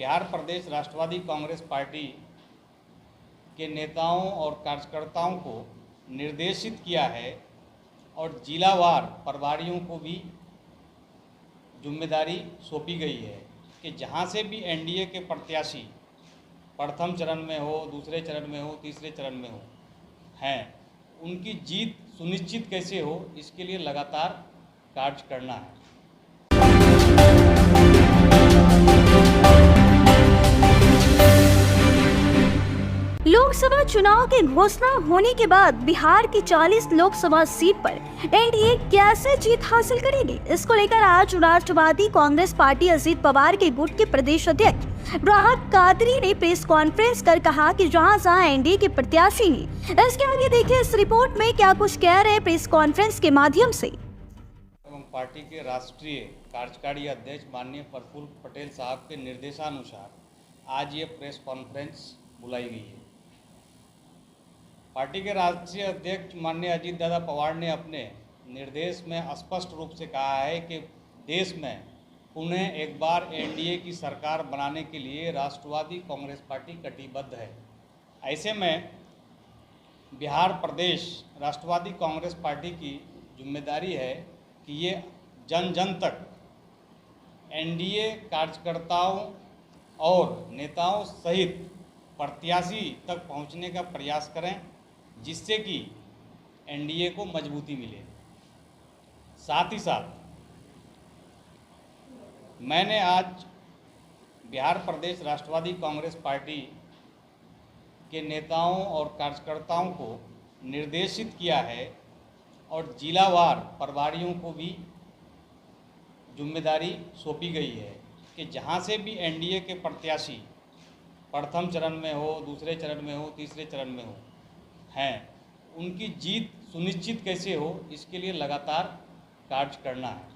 बिहार प्रदेश राष्ट्रवादी Congress party के नेताओं और कार्यकर्ताओं को निर्देशित किया है और जिलावार प्रभारियों को भी जिम्मेदारी सौंपी गई है कि जहां से भी एनडीए के प्रत्याशी प्रथम चरण में हो, दूसरे चरण में हो, तीसरे चरण में हो हैं, उनकी जीत सुनिश्चित कैसे हो, इसके लिए लगातार कार्य करना है। लोकसभा चुनाव की घोषणा होने के बाद बिहार की 40 लोकसभा सीट पर एनडीए कैसे जीत हासिल करेगी, इसको लेकर आज राष्ट्रवादी कांग्रेस पार्टी अजीत पवार के गुट के प्रदेश अध्यक्ष राहत कादरी ने प्रेस कॉन्फ्रेंस कर कहा कि जहां एनडीए के प्रत्याशी ने। इसके आगे देखिए इस रिपोर्ट में क्या कुछ कह रहे हैं प्रेस कॉन्फ्रेंस के माध्यम से। पार्टी के राष्ट्रीय कार्यकारी अध्यक्ष माननीय प्रफुल्ल पटेल साहब के निर्देशानुसार आज ये प्रेस कॉन्फ्रेंस बुलाई गई है। पार्टी के राष्ट्रीय अध्यक्ष माननीय अजीत दादा पवार ने अपने निर्देश में स्पष्ट रूप से कहा है कि देश में पुनः एक बार एनडीए की सरकार बनाने के लिए राष्ट्रवादी कांग्रेस पार्टी कटिबद्ध है। ऐसे में बिहार प्रदेश राष्ट्रवादी कांग्रेस पार्टी की जिम्मेदारी है कि ये जन जन तक एनडीए कार्यकर्ताओं और नेताओं सहित प्रत्याशी तक पहुंचने का प्रयास करें, जिससे कि एनडीए को मजबूती मिले। साथ ही साथ मैंने आज बिहार प्रदेश राष्ट्रवादी कांग्रेस पार्टी के नेताओं और कार्यकर्ताओं को निर्देशित किया है और जिलावार प्रभारियों को भी जिम्मेदारी सौंपी गई है कि जहां से भी एनडीए के प्रत्याशी प्रथम चरण में हो, दूसरे चरण में हो, तीसरे चरण में हो हैं, उनकी जीत सुनिश्चित कैसे हो, इसके लिए लगातार कार्य करना है।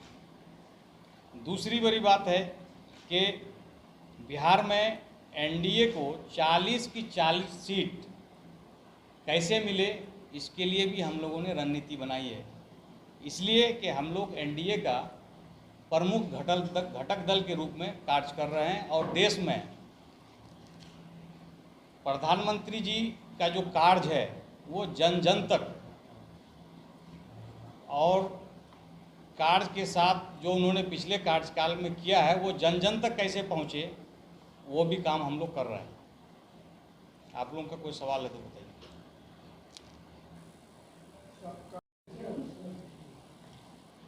दूसरी बड़ी बात है कि बिहार में एनडीए को 40 की 40 सीट कैसे मिले, इसके लिए भी हम लोगों ने रणनीति बनाई है। इसलिए कि हम लोग एनडीए का प्रमुख घटक दल के रूप में कार्य कर रहे हैं और देश में प्रधानमंत्री जी का जो कार्य है वो जन जन तक और कार्य के साथ जो उन्होंने पिछले कार्यकाल में किया है वो जन जन तक कैसे पहुँचे, वो भी काम हम लोग कर रहे हैं। आप लोगों का कोई सवाल है तो बताइए।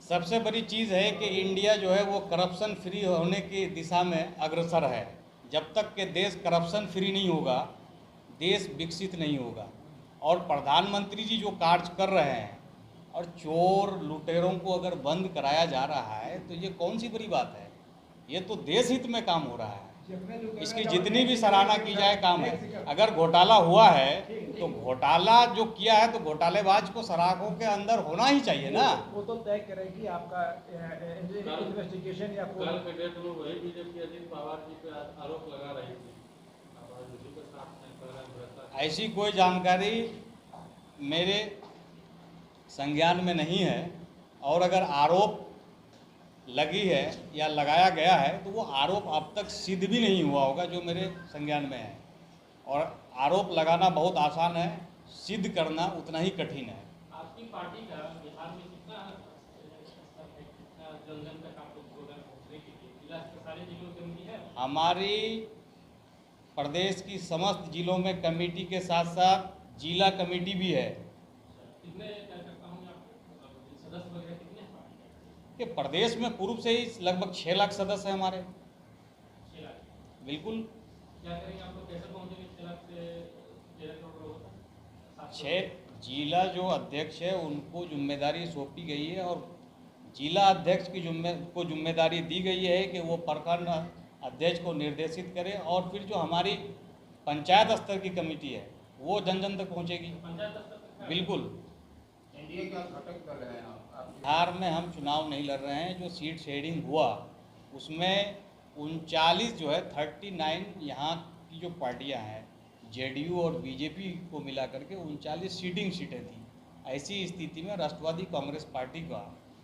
सबसे बड़ी चीज़ है कि इंडिया जो है वो करप्शन फ्री होने की दिशा में अग्रसर है। जब तक कि देश करप्शन फ्री नहीं होगा, देश विकसित नहीं होगा। और प्रधानमंत्री जी जो कार्य कर रहे हैं और चोर लुटेरों को अगर बंद कराया जा रहा है तो ये कौन सी बड़ी बात है, ये तो देश हित में काम हो रहा है। इसकी जितनी भी सराहना की जाए काम है। अगर घोटाला हुआ है तो घोटाला जो किया है तो घोटालेबाज को सराखों के अंदर होना ही चाहिए ना। वो तो तय करेगी आपका इन्वेस्टिगेशन या कल के डेट में वही बीजेपी अजीत पवार जी पे आरोप लगा रही थी। ऐसी कोई जानकारी मेरे संज्ञान में नहीं है और अगर आरोप लगी है या लगाया गया है तो वो आरोप अब तक सिद्ध भी नहीं हुआ होगा जो मेरे संज्ञान में है। और आरोप लगाना बहुत आसान है, सिद्ध करना उतना ही कठिन है। आपकी पार्टी का बिहार में कितना जन तक आप लोग प्रोग्राम पहुंचने के लिए जिला के सारे जिलों के उम्मीद है? हमारी प्रदेश की समस्त जिलों में कमेटी के साथ साथ जिला कमेटी भी है। कितने सदस्य वगैरह कितने हैं? कि प्रदेश में पूर्व से ही लगभग 6 लाख सदस्य हैं हमारे। 6 लाख? बिल्कुल। क्या करेंगे आप लोग, कैसे पहुंचेंगे 6 लाख से 13 करोड़ लोगों तक? 6 जिला जो अध्यक्ष है उनको जिम्मेदारी सौंपी गई है और जिला अध्यक्ष की जिम्मेदारी दी गई है कि वो प्रखंड अध्यक्ष को निर्देशित करे और फिर जो हमारी पंचायत स्तर की कमेटी है वो जन जन तक पहुंचेगी। पंचायत स्तर तक? बिल्कुल। एनडीए का घटक दल है आप? बिहार में हम चुनाव नहीं लड़ रहे हैं। जो सीट शेयरिंग हुआ उसमें 39 जो है 39 यहाँ की जो पार्टियां हैं जेडीयू और बीजेपी को मिला करके 39 सीटिंग सीटें थी। ऐसी स्थिति में राष्ट्रवादी कांग्रेस पार्टी का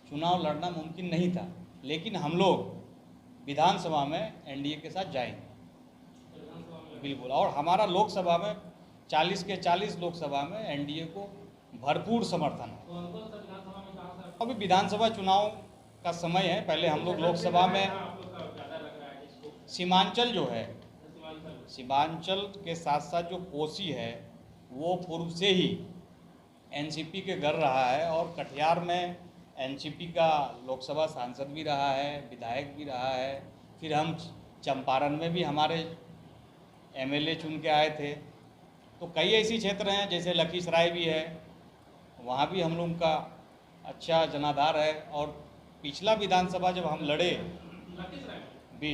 चुनाव लड़ना मुमकिन नहीं था, लेकिन हम लोग विधानसभा में एनडीए के साथ जाएंगे। बिल्कुल। और हमारा लोकसभा में 40 के 40 लोकसभा में एनडीए को भरपूर समर्थन है। तो अंकुर सर विधानसभा में कहाँ से अभी विधानसभा चुनाव का समय है, पहले हम लोग लोकसभा में आप लोग का ज़्यादा लग रहा है इसको? सीमांचल जो है, सीमांचल सीमांचल के साथ साथ जो कोसी है वो पूर्व से ही एनसीपी के घर रहा है, और कटिहार में एनसीपी का लोकसभा सांसद भी रहा है, विधायक भी रहा है। फिर हम चंपारण में भी हमारे एमएलए चुन के आए थे। तो कई ऐसी क्षेत्र हैं, जैसे लखीसराय भी है, वहाँ भी हम लोग का अच्छा जनाधार है। और पिछला विधानसभा जब हम लड़े लखीसराय में? भी,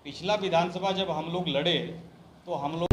पिछला विधानसभा जब हम लोग लड़े तो हम लोग